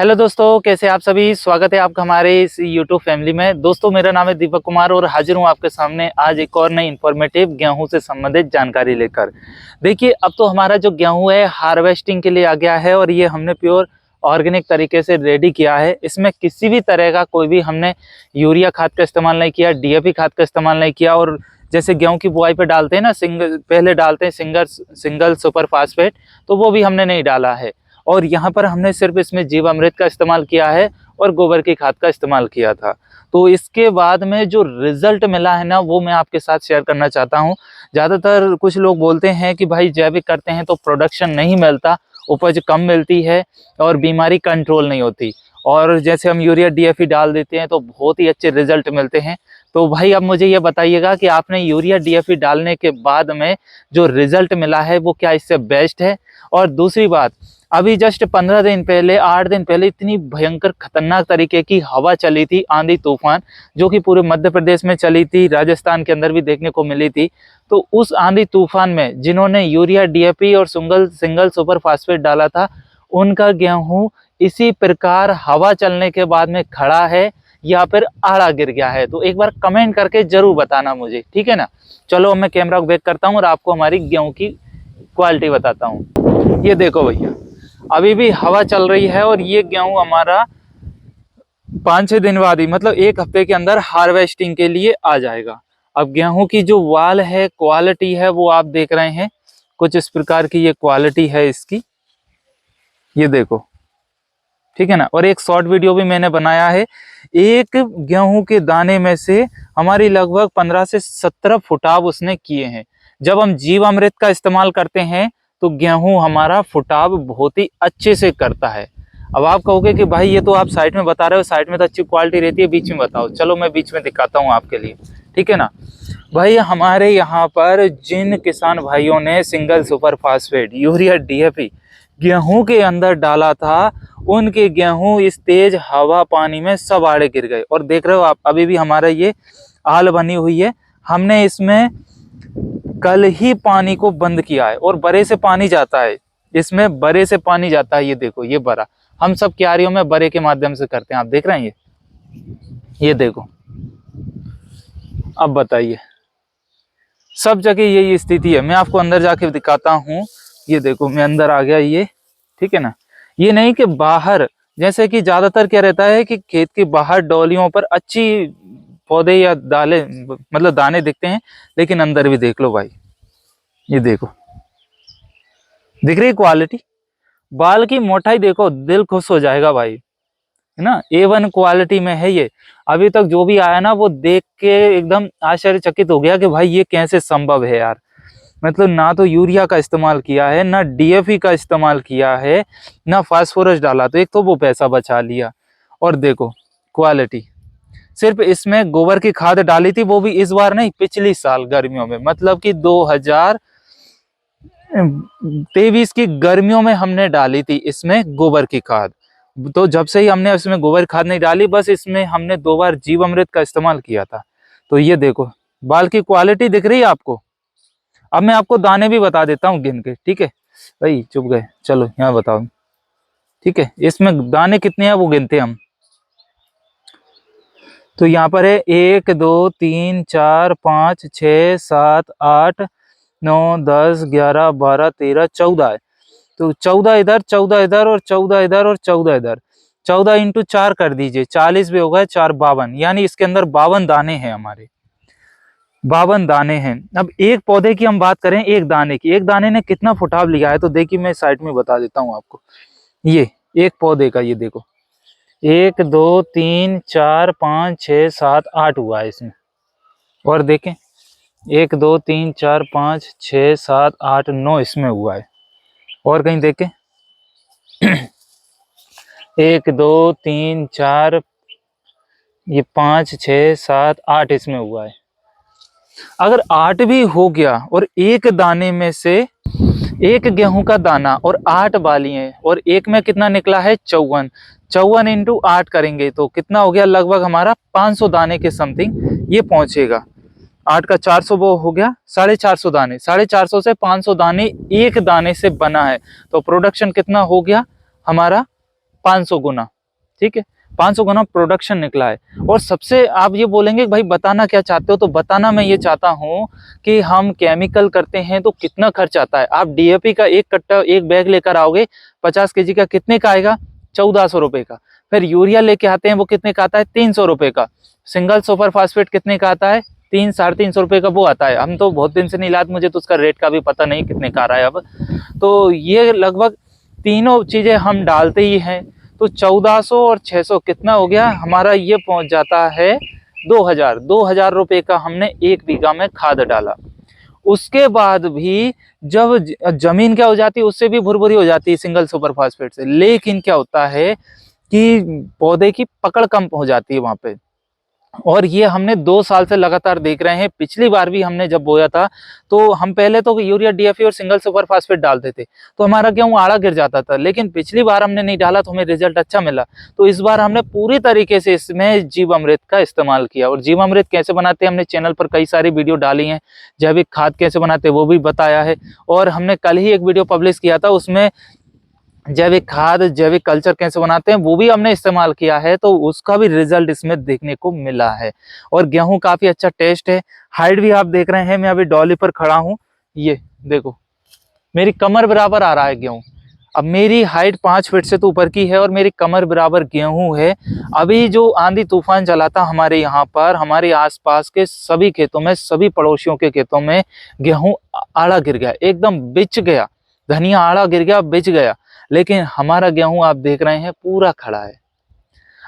Hello दोस्तों, कैसे आप सभी। स्वागत है आपका हमारे इस यूट्यूब फैमिली में। दोस्तों, मेरा नाम है दीपक कुमार और हाजिर हूँ आपके सामने आज एक और नई इन्फॉर्मेटिव गेहूं से संबंधित जानकारी लेकर। देखिए, अब तो हमारा जो गेहूं है हार्वेस्टिंग के लिए आ गया है और ये हमने प्योर ऑर्गेनिक तरीके से रेडी किया है। इसमें किसी भी तरह का कोई भी हमने यूरिया खाद का इस्तेमाल नहीं किया, डीएपी खाद का इस्तेमाल नहीं किया। और जैसे गेहूं की बुआई पे डालते हैं ना, पहले डालते हैं सिंगल सुपर फास्फेट, तो वो भी हमने नहीं डाला है। और यहाँ पर हमने सिर्फ इसमें जीवामृत का इस्तेमाल किया है और गोबर की खाद का इस्तेमाल किया था। तो इसके बाद में जो रिजल्ट मिला है ना, वो मैं आपके साथ शेयर करना चाहता हूँ। ज़्यादातर कुछ लोग बोलते हैं कि भाई जैविक करते हैं तो प्रोडक्शन नहीं मिलता, उपज कम मिलती है और बीमारी कंट्रोल नहीं होती, और जैसे हम यूरिया डीएपी डाल देते हैं तो बहुत ही अच्छे रिजल्ट मिलते हैं। तो भाई अब मुझे ये बताइएगा कि आपने यूरिया डीएपी डालने के बाद में जो रिजल्ट मिला है वो क्या इससे बेस्ट है। और दूसरी बात, अभी जस्ट 15 दिन पहले, 8 दिन पहले इतनी भयंकर खतरनाक तरीके की हवा चली थी, आंधी तूफान, जो कि पूरे मध्य प्रदेश में चली थी, राजस्थान के अंदर भी देखने को मिली थी। तो उस आंधी तूफान में जिन्होंने यूरिया डीएपी और सिंगल सुपर फास्फेट डाला था, उनका गेहूं इसी प्रकार हवा चलने के बाद में खड़ा है या फिर आड़ा गिर गया है। तो एक बार कमेंट करके जरूर बताना मुझे, ठीक है ना। चलो, मैं कैमरा को बैक करता हूँ और आपको हमारी गेहूं की क्वालिटी बताता हूँ। ये देखो भैया, अभी भी हवा चल रही है और ये गेहूं हमारा 5-6 दिन बाद ही, मतलब एक हफ्ते के अंदर हार्वेस्टिंग के लिए आ जाएगा। अब गेहूं की जो वाल है, क्वालिटी है, वो आप देख रहे हैं। कुछ इस प्रकार की ये क्वालिटी है इसकी, ये देखो, ठीक है ना। और एक शॉर्ट वीडियो भी मैंने बनाया है। एक गेहूं के दाने में से हमारी लगभग 15 से 17 फुटाव उसने किए हैं। जब हम जीवामृत का इस्तेमाल करते हैं तो गेहूं हमारा फुटाव बहुत ही अच्छे से करता है। अब आप कहोगे कि भाई ये तो आप साइड में बता रहे हो, साइड में तो अच्छी क्वालिटी रहती है, बीच में बताओ। चलो, मैं बीच में दिखाता हूँ आपके लिए, ठीक है ना। भाई हमारे यहाँ पर जिन किसान भाइयों ने single super phosphate, urea DAP गेहूं के अंदर डाला था, उनके गेहूं इस तेज हवा पानी में सब आड़े गिर गए। और देख रहे हो आप, अभी भी हमारा ये आल बनी हुई है। हमने इसमें कल ही पानी को बंद किया है और बरे से पानी जाता है, इसमें बरे से पानी जाता है। ये देखो, ये बरा हम सब क्यारियों में बरे के माध्यम से करते हैं। आप देख रहे हैं ये देखो। अब बताइए, सब जगह यही स्थिति है। मैं आपको अंदर जाके दिखाता हूँ। ये देखो, मैं अंदर आ गया, ये ठीक है ना। ये नहीं कि बाहर, जैसे कि ज्यादातर क्या रहता है कि खेत के बाहर डोलियों पर अच्छी पौधे या दाले, मतलब दाने दिखते हैं, लेकिन अंदर भी देख लो भाई। ये देखो, दिख रही क्वालिटी, बाल की मोटाई देखो, दिल खुश हो जाएगा भाई, है ना। A1 क्वालिटी में है ये। अभी तक जो भी आया ना, वो देख के एकदम आश्चर्यचकित हो गया कि भाई ये कैसे संभव है यार। मतलब ना तो यूरिया का इस्तेमाल किया है, ना डीएपी का इस्तेमाल किया है, ना फास्फोरस डाला, तो एक तो वो पैसा बचा लिया। और देखो क्वालिटी, सिर्फ इसमें गोबर की खाद डाली थी, वो भी इस बार नहीं, पिछली साल गर्मियों में, मतलब कि 2023 की गर्मियों में हमने डाली थी इसमें गोबर की खाद। तो जब से ही हमने इसमें गोबर खाद नहीं डाली, बस इसमें हमने 2 बार जीवामृत का इस्तेमाल किया था। तो ये देखो, बाल की क्वालिटी दिख रही है आपको। अब मैं आपको दाने भी बता देता हूँ गिन के, ठीक है भाई। चुप गए, चलो यहाँ बताओ, ठीक है। इसमें दाने कितने हैं वो गिनते हैं हम। तो यहाँ पर है 1 2 3 4 5 6 7 8 9 10 11 12 13 14 है। तो 14 इधर, 14 इधर और 14 इधर और 14 इधर। 14 इंटू 4 कर दीजिए, 40 भी हो गए, 4 52, यानी इसके अंदर 52 दाने हैं हमारे, 52 दाने हैं। अब एक पौधे की हम बात करें, एक दाने की, एक दाने ने कितना फुटाव लिया है तो देखिए, मैं साइड में बता देता हूँ आपको। ये एक पौधे का, ये देखो, 1 2 3 4 5 6 7 8 हुआ है इसमें। और देखें, 1 2 3 4 5 6 7 8 9 इसमें हुआ है। और कहीं देखें, 1 2 3 4, ये 5 6 7 8 इसमें हुआ है। अगर 8 भी हो गया और एक दाने में से, एक गेहूं का दाना और 8 बालियां, और एक में कितना निकला है 54, 54 इंटू 8 करेंगे तो कितना हो गया, लगभग हमारा 500 दाने के समथिंग ये पहुंचेगा। 8 का 400 वो हो गया 450 दाने, 450 से 500 दाने एक दाने से बना है। तो प्रोडक्शन कितना हो गया हमारा, 500 गुना। ठीक है, 500 गुना प्रोडक्शन निकला है। और सबसे आप ये बोलेंगे भाई बताना क्या चाहते हो, तो बताना मैं ये चाहता हूँ कि हम केमिकल करते हैं तो कितना खर्च आता है। आप डीएपी का एक कट्टा, एक बैग लेकर आओगे 50 केजी का, कितने का आएगा? 1400 रुपए का। फिर यूरिया लेके आते हैं, वो कितने का आता है? 300 रुपए का। सिंगल सुपर फास्फेट कितने का आता है? 300-350 रुपए का वो आता है। हम तो बहुत दिन से नहीं लाते, मुझे तो उसका रेट का भी पता नहीं कितने का आ रहा है अब। तो ये लगभग तीनों चीजें हम डालते ही हैं, तो 1400 और 600 कितना हो गया हमारा? ये पहुंच जाता है 2000 रुपए का हमने 1 बीघा में खाद डाला। उसके बाद भी जब जमीन क्या हो जाती है, उससे भी भुरभुरी हो जाती है सिंगल सुपर फास्फेट से, लेकिन क्या होता है कि पौधे की पकड़ कम हो जाती है वहां पे। और ये हमने 2 साल से लगातार देख रहे हैं। पिछली बार भी हमने जब बोया था तो हम पहले तो यूरिया, डीएपी और सिंगल सुपर फास्फेट डालते थे, तो हमारा गेहूं आड़ा गिर जाता था। लेकिन पिछली बार हमने नहीं डाला तो हमें रिजल्ट अच्छा मिला। तो इस बार हमने पूरी तरीके से इसमें जीवामृत का इस्तेमाल किया। और जीवामृत कैसे बनाते हैं, हमने चैनल पर कई सारी वीडियो डाली हैं। जैविक खाद कैसे बनाते हैं वो भी बताया है। और हमने कल ही एक वीडियो पब्लिश किया था, उसमें जैविक खाद, जैविक कल्चर कैसे बनाते हैं वो भी हमने इस्तेमाल किया है, तो उसका भी रिजल्ट इसमें देखने को मिला है। और गेहूं काफी अच्छा टेस्ट है। हाइट भी आप देख रहे हैं, मैं अभी डॉली पर खड़ा हूं, ये देखो मेरी कमर बराबर आ रहा है गेहूं। अब मेरी हाइट 5 फीट से तो ऊपर की है और मेरी कमर बराबर गेहूं है। अभी जो आंधी तूफान चला था हमारे यहाँ पर, हमारे आसपास के सभी खेतों में, सभी पड़ोसियों के खेतों में गेहूं आड़ा गिर गया, एकदम बिछ गया। धनिया आड़ा गिर गया, बिछ गया। लेकिन हमारा गेहूं आप देख रहे हैं पूरा खड़ा है।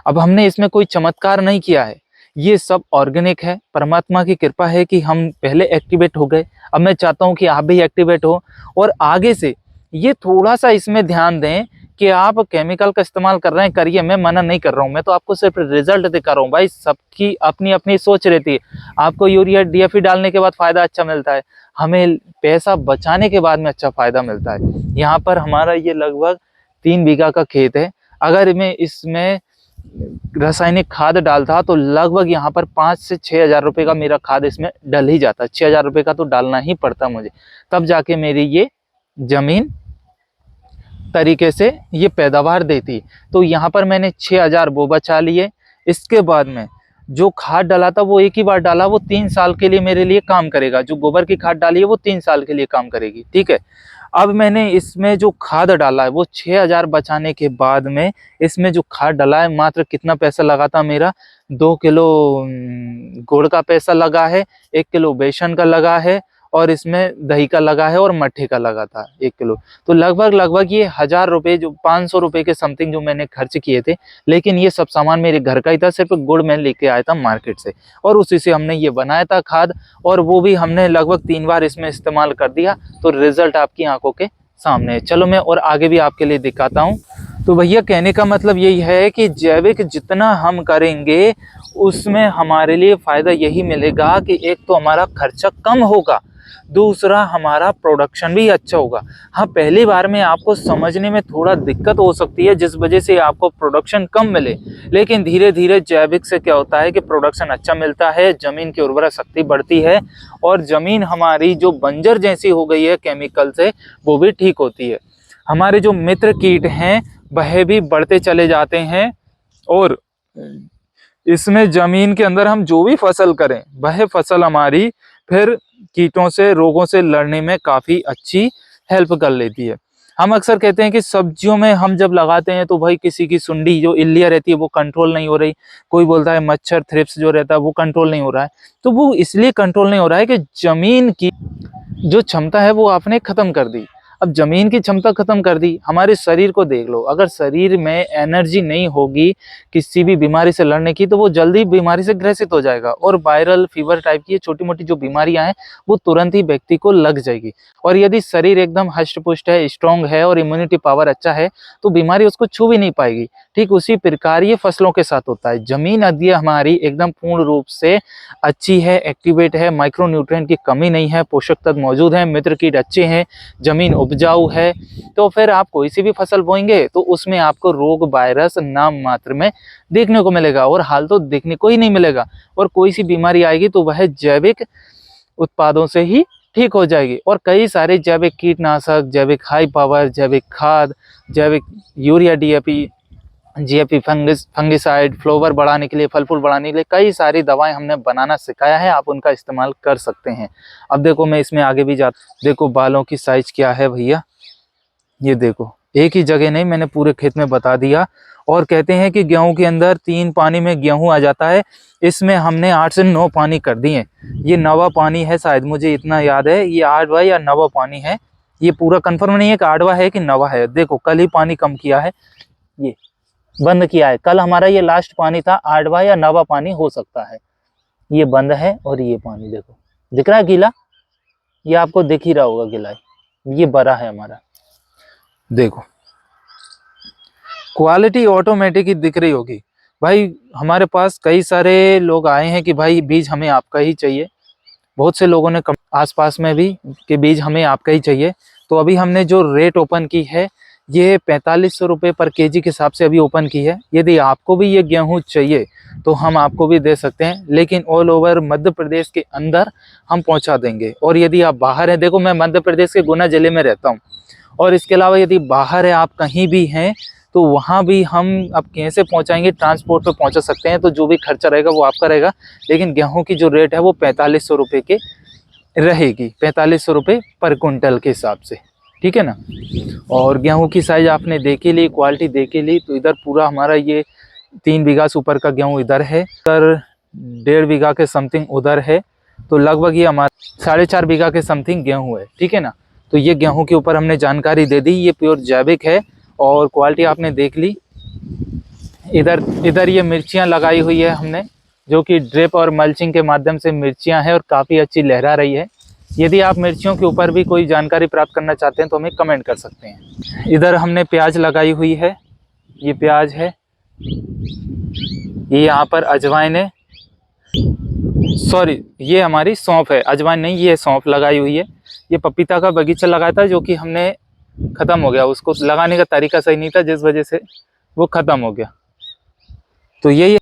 अब हमने इसमें कोई चमत्कार नहीं किया है, ये सब ऑर्गेनिक है। परमात्मा की कृपा है कि हम पहले एक्टिवेट हो गए। अब मैं चाहता हूं कि आप भी एक्टिवेट हो और आगे से ये थोड़ा सा इसमें ध्यान दें कि आप केमिकल का इस्तेमाल कर रहे हैं, करिए, मैं मना नहीं कर रहा हूं। मैं तो आपको सिर्फ रिजल्ट दिखा रहा हूं। भाई सबकी अपनी अपनी सोच रहती है। आपको यूरिया, डीएपी डालने के बाद फायदा अच्छा मिलता है, हमें पैसा बचाने के बाद में अच्छा फायदा मिलता है। यहाँ पर हमारा ये लगभग 3 बीघा का खेत है। अगर मैं इसमें रासायनिक खाद डालता तो लगभग यहाँ पर 5 से 6 हजार रुपये का मेरा खाद इसमें डल ही जाता। 6 हजार रुपये का तो डालना ही पड़ता मुझे, तब जाके मेरी ये जमीन तरीके से ये पैदावार देती। तो यहाँ पर मैंने 6 हजार वो बचा लिए। इसके बाद में जो खाद डाला था वो एक ही बार डाला, वो 3 साल के लिए मेरे लिए काम करेगा। जो गोबर की खाद डाली है वो 3 साल के लिए काम करेगी, ठीक है। अब मैंने इसमें जो खाद डाला है वो 6 हजार बचाने के बाद में इसमें जो खाद डाला है, मात्र कितना पैसा लगा था मेरा? 2 किलो गुड़ का पैसा लगा है, 1 किलो बेसन का लगा है, और इसमें दही का लगा है, और मट्ठे का लगा था 1 किलो। तो लगभग ये 1000 रुपये, जो 500 रुपये के समथिंग जो मैंने खर्च किए थे। लेकिन ये सब सामान मेरे घर का ही था, सिर्फ गुड़ मैं लेके आया था मार्केट से, और उसी से हमने ये बनाया था खाद। और वो भी हमने लगभग 3 बार इसमें इस्तेमाल कर दिया, तो रिजल्ट आपकी आंखों के सामने है। चलो मैं और आगे भी आपके लिए दिखाता हूँ। तो भैया कहने का मतलब यही है कि जैविक जितना हम करेंगे उसमें हमारे लिए फायदा यही मिलेगा कि एक तो हमारा खर्चा कम होगा, दूसरा हमारा प्रोडक्शन भी अच्छा होगा। हाँ, पहली बार में आपको समझने में थोड़ा दिक्कत हो सकती है, जिस वजह से आपको प्रोडक्शन कम मिले। लेकिन धीरे धीरे जैविक से क्या होता है कि प्रोडक्शन अच्छा मिलता है, जमीन की उर्वरा शक्ति बढ़ती है, और जमीन हमारी जो बंजर जैसी हो गई है केमिकल से, वो भी ठीक होती है। हमारे जो मित्र कीट हैं वह भी बढ़ते चले जाते हैं, और इसमें जमीन के अंदर हम जो भी फसल करें वह फसल हमारी फिर कीटों से, रोगों से लड़ने में काफी अच्छी हेल्प कर लेती है। हम अक्सर कहते हैं कि सब्जियों में हम जब लगाते हैं तो भाई किसी की सुंडी जो इल्लियाँ रहती है वो कंट्रोल नहीं हो रही, कोई बोलता है मच्छर, थ्रिप्स जो रहता है वो कंट्रोल नहीं हो रहा है। तो वो इसलिए कंट्रोल नहीं हो रहा है कि जमीन की जो क्षमता है वो आपने खत्म कर दी। अब जमीन की क्षमता खत्म कर दी, हमारे शरीर को देख लो, अगर शरीर में एनर्जी नहीं होगी किसी भी बीमारी से लड़ने की, तो वो जल्दी बीमारी से ग्रसित हो जाएगा, और वायरल फीवर टाइप की छोटी मोटी जो बीमारियां हैं वो तुरंत ही व्यक्ति को लग जाएगी। और यदि शरीर एकदम हष्ट पुष्ट है, स्ट्रांग है, और इम्यूनिटी पावर अच्छा है, तो बीमारी उसको छू भी नहीं पाएगी। ठीक उसी प्रकार ये फसलों के साथ होता है। जमीन यदि हमारी एकदम पूर्ण रूप से अच्छी है, एक्टिवेट है, माइक्रो न्यूट्रिएंट की कमी नहीं है, पोषक तत्व मौजूद हैं, मित्र कीट अच्छे हैं, जमीन उपजाऊ है, तो फिर आप कोई सी भी फसल बोएंगे तो उसमें आपको रोग, वायरस नाम मात्र में देखने को मिलेगा, और हाल तो देखने को ही नहीं मिलेगा। और कोई सी बीमारी आएगी तो वह जैविक उत्पादों से ही ठीक हो जाएगी। और कई सारे जैविक कीटनाशक, जैविक हाई पावर, जैविक खाद, जैविक urea, DAP, GAP fungicide, flower बढ़ाने के लिए, फल फूल बढ़ाने के लिए कई सारी दवाएं हमने बनाना सिखाया है, आप उनका इस्तेमाल कर सकते हैं। अब देखो मैं इसमें आगे भी जाता, देखो बालों की साइज क्या है भैया, ये देखो एक ही जगह नहीं, मैंने पूरे खेत में बता दिया। और कहते हैं कि गेहूं के अंदर 3 पानी में गेहूं आ जाता है, इसमें हमने 8 से 9 पानी कर दिए। ये 9वां पानी है, शायद मुझे इतना याद है, ये 8वां या 9वां पानी है। ये पूरा कंफर्म नहीं है कि 8वां है कि 9वां है। देखो कल ही पानी कम किया है, ये बंद किया है, कल हमारा ये लास्ट पानी था, 8वां या 9वां पानी हो सकता है। ये बंद है और ये पानी देखो दिख रहा है गीला, ये आपको दिख ही रहा होगा गीला, ये बड़ा है हमारा। देखो क्वालिटी ऑटोमेटिक ही दिख रही होगी भाई। हमारे पास कई सारे लोग आए हैं कि भाई बीज हमें आपका ही चाहिए, बहुत से लोगों ने आसपास में भी कि बीज हमें आपका ही चाहिए। तो अभी हमने जो रेट ओपन की है ये 4500 रुपये पर केजी के हिसाब से अभी ओपन की है। यदि आपको भी ये गेहूं चाहिए तो हम आपको भी दे सकते हैं, लेकिन ऑल ओवर मध्य प्रदेश के अंदर हम पहुंचा देंगे। और यदि आप बाहर हैं, देखो मैं मध्य प्रदेश के गुना जिले में रहता हूं, और इसके अलावा यदि बाहर है आप कहीं भी हैं तो वहाँ भी हम अब कैसे पहुँचाएंगे, ट्रांसपोर्ट पे पहुँचा सकते हैं, तो जो भी खर्चा रहेगा वो आपका रहेगा। लेकिन गेहूं की जो रेट है वो 4500 रुपये के रहेगी, 4500 रुपये पर कुंटल के हिसाब से, ठीक है ना। और गेहूं की साइज आपने देख ही ली, क्वालिटी देख ही ली। तो इधर पूरा हमारा ये 3 बीघा से ऊपर का गेहूं इधर है, इधर 1.5 बीघा के समथिंग उधर है, तो लगभग ये हमारा 4.5 बीघा के समथिंग गेहूं है, ठीक है ना। तो ये गेहूं के ऊपर हमने जानकारी दे दी, ये प्योर जैविक है और क्वालिटी आपने देख ली। इधर ये मिर्चियां लगाई हुई है हमने, जो कि ड्रिप और मल्चिंग के माध्यम से मिर्चियां हैं और काफ़ी अच्छी लहरा रही है। यदि आप मिर्चियों के ऊपर भी कोई जानकारी प्राप्त करना चाहते हैं तो हमें कमेंट कर सकते हैं। इधर हमने प्याज लगाई हुई है, ये प्याज है, ये यहाँ पर अजवाइन है, सॉरी ये हमारी सौंफ है, अजवाइन नहीं, ये सौंफ लगाई हुई है। ये पपीता का बगीचा लगाया था जो कि हमने ख़त्म हो गया, उसको लगाने का तरीका सही नहीं था जिस वजह से वो ख़त्म हो गया। तो ये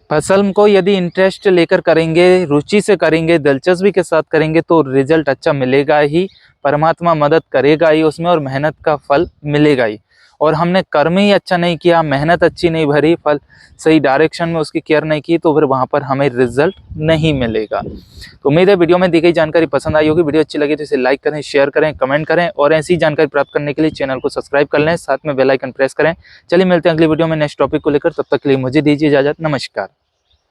फसल को यदि इंटरेस्ट लेकर करेंगे, रुचि से करेंगे, दिलचस्पी के साथ करेंगे तो रिजल्ट अच्छा मिलेगा ही, परमात्मा मदद करेगा ही उसमें और मेहनत का फल मिलेगा ही। और हमने कर्म ही अच्छा नहीं किया, मेहनत अच्छी नहीं भरी, फल सही डायरेक्शन में उसकी केयर नहीं की, तो फिर वहाँ पर हमें रिजल्ट नहीं मिलेगा। तो उम्मीद है वीडियो में दी गई जानकारी पसंद आई होगी। वीडियो अच्छी लगी तो इसे लाइक करें, शेयर करें, कमेंट करें और ऐसी जानकारी प्राप्त करने के लिए चैनल को सब्सक्राइब कर लें, साथ में बेल आइकन प्रेस करें। चलिए मिलते हैं अगली वीडियो में नेक्स्ट टॉपिक को लेकर, तब तक के लिए मुझे दीजिए इजाजत, नमस्कार।